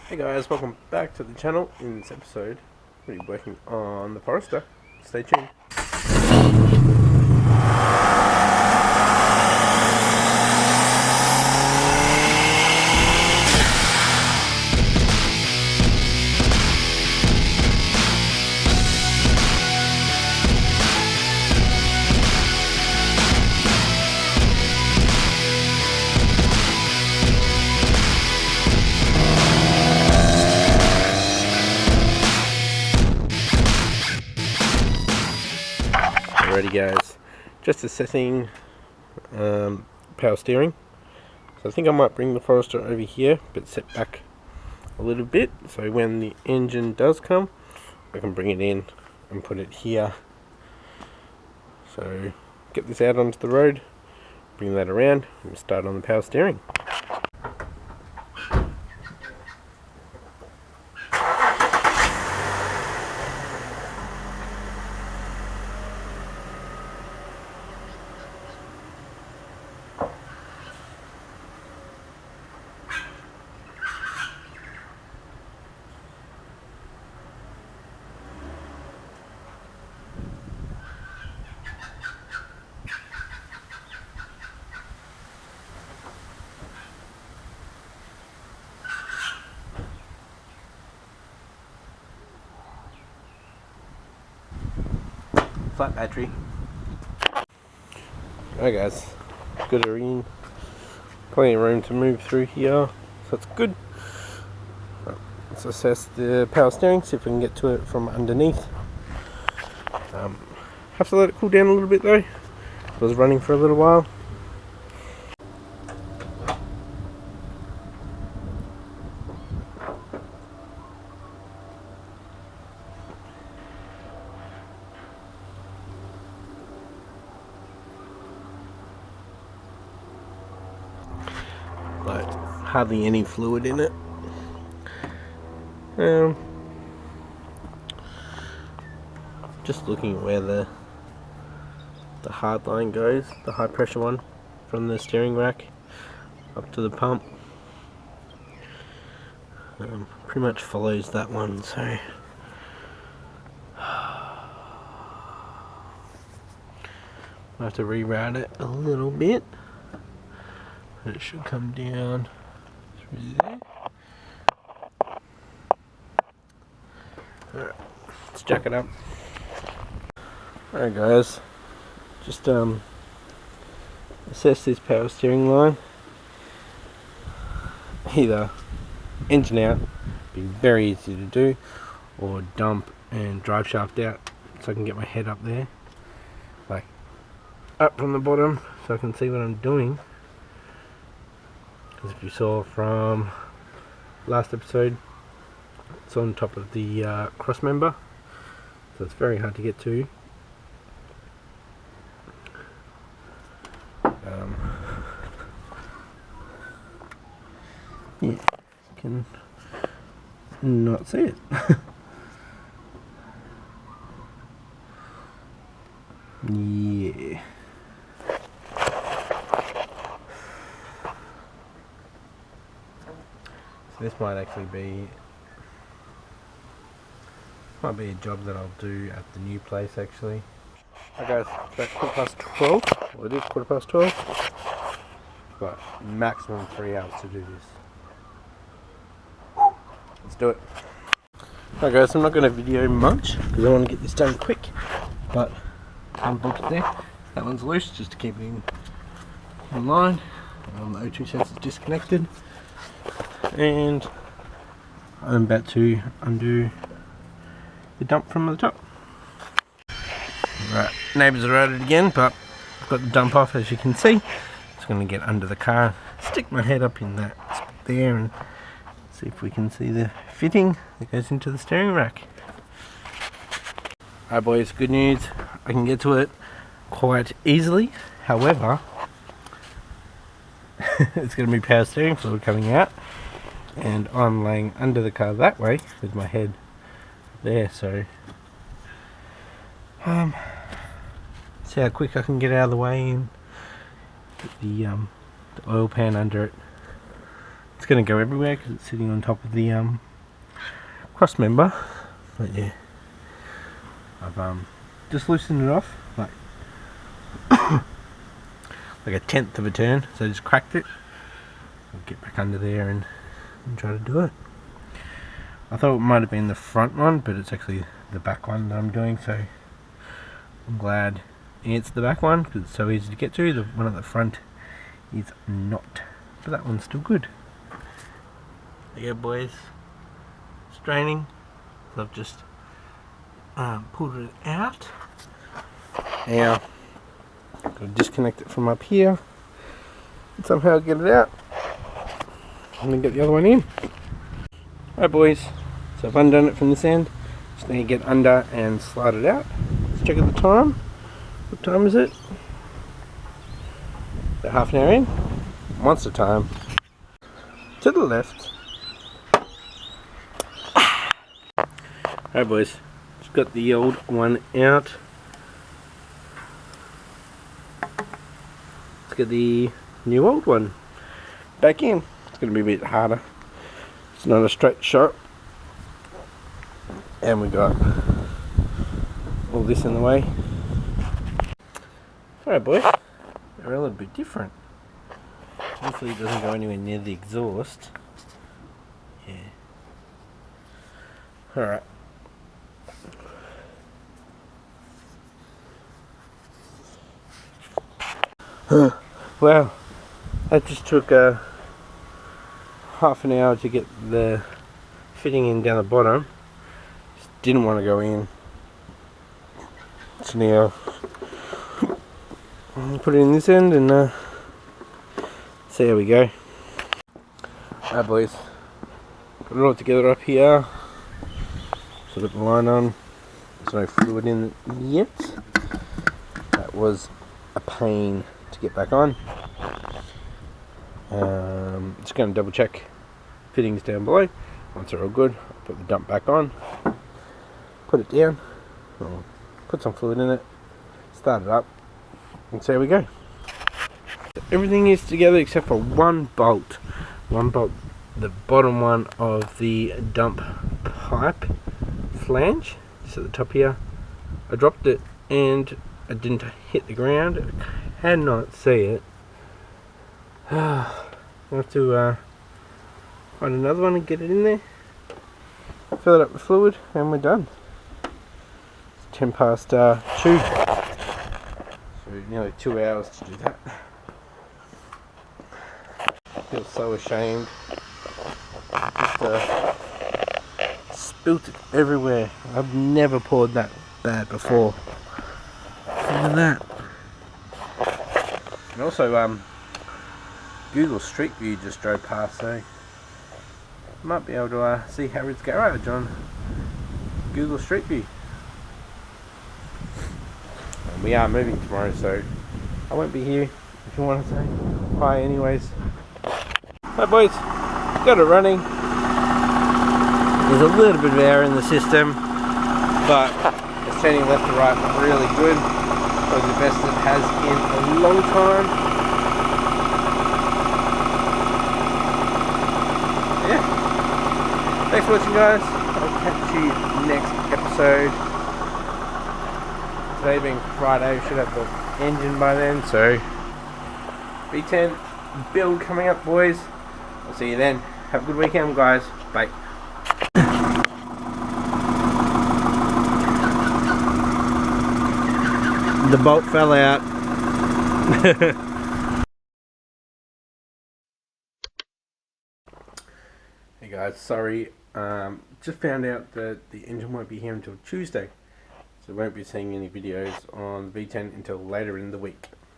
Hey guys, welcome back to the channel. In this episode, we'll be working on the Forester. Stay tuned. Alrighty guys, just assessing power steering. So I think I might bring the Forester over here, but set back a little bit, so when the engine does come, I can bring it in and put it here. So get this out onto the road, bring that around, and start on the power steering. Flat battery. Alright guys, good in. Plenty of room to move through here, so it's good. Let's assess the power steering, see if we can get to it from underneath. Have to let it cool down a little bit though. It was running for a little while. Like hardly any fluid in it. Just looking at where the Hardline goes, the high pressure one, from the steering rack up to the pump. Pretty much follows that one, so I have to reroute it a little bit. It should come down through there. Alright, let's jack it up. Alright guys, just assess this power steering line. Either engine out, be very easy to do, or dump and drive shaft out so I can get my head up there, like up from the bottom so I can see what I'm doing. Because if you saw from last episode, it's on top of the cross member, so it's very hard to get to. Yeah, you can not see it. Yeah. So this might actually be a job that I'll do at the new place actually. Alright guys, it's about 12:15. Well, it is 12:15. I've got maximum 3 hours to do this. Let's do it. Alright guys, I'm not going to video much because I want to get this done quick, but unbolt it there. That one's loose just to keep it in line. The O2 sensor is disconnected, and I'm about to undo the dump from the top. Right, neighbours are at it again, but I've got the dump off, as you can see. Just going to get under the car, stick my head up in that spot there, and see if we can see the fitting that goes into the steering rack. Alright boys, good news, I can get to it quite easily. However, it's going to be power steering fluid coming out, and I'm laying under the car that way with my head there, so see how quick I can get out of the way and get the oil pan under it. it's going to go everywhere because it's sitting on top of the cross member. But yeah, I've just loosened it off like like a tenth of a turn, so I just cracked it. I'll get back under there and try to do it. I thought it might have been the front one, but it's actually the back one that I'm doing, so I'm glad it's the back one because it's so easy to get to. The one at the front is not, but that one's still good. There you go, boys. Straining. So I've just pulled it out. Now, got to disconnect it from up here and somehow get it out and then get the other one in. Alright, boys, so I've undone it from this end. Just need to get under and slide it out. Let's check at the time. What time is it? About half an hour in. Monster time. To the left. Alright, boys, just got the old one out. Let's get the new old one back in. It's going to be a bit harder. It's not a straight shot. And we got all this in the way. Alright, boys, they're a little bit different. Hopefully it doesn't go anywhere near the exhaust. Yeah. Alright. Wow, that just took half an hour to get the fitting in down the bottom. Just didn't want to go in. So now I'll put it in this end and see how we go. Alright, boys, got it all together up here. So got the line on. There's no fluid in it yet. That was a pain to get back on. Just going to double check fittings down below. Once they're all good, I'll put the dump back on, put it down, I'll put some fluid in it, start it up, and see how we go. Everything is together except for one bolt. The bottom one of the dump pipe flange, just at the top here. I dropped it and I didn't hit the ground. I cannot see it. I'll have to find another one and get it in there, fill it up with fluid, and we're done. It's 10 past 2, so nearly 2 hours to do that. I feel so ashamed. Just spilt it everywhere. I've never poured that bad before. Look at that. And also Google Street View just drove past, so might be able to see Harrod's garage on Google Street View. And we are moving tomorrow, so I won't be here if you want to say hi anyways. Hi, boys, got it running. There's a little bit of air in the system, but it's turning left to right really good. Probably the best it has in a long time. Thanks for watching, guys. I'll catch you next episode. Today being Friday, we should have the engine by then, so V10 build coming up, boys. I'll see you then. Have a good weekend, guys. Bye. The bolt fell out. Hey guys, sorry. Just found out that the engine won't be here until Tuesday, so won't be seeing any videos on V10 until later in the week.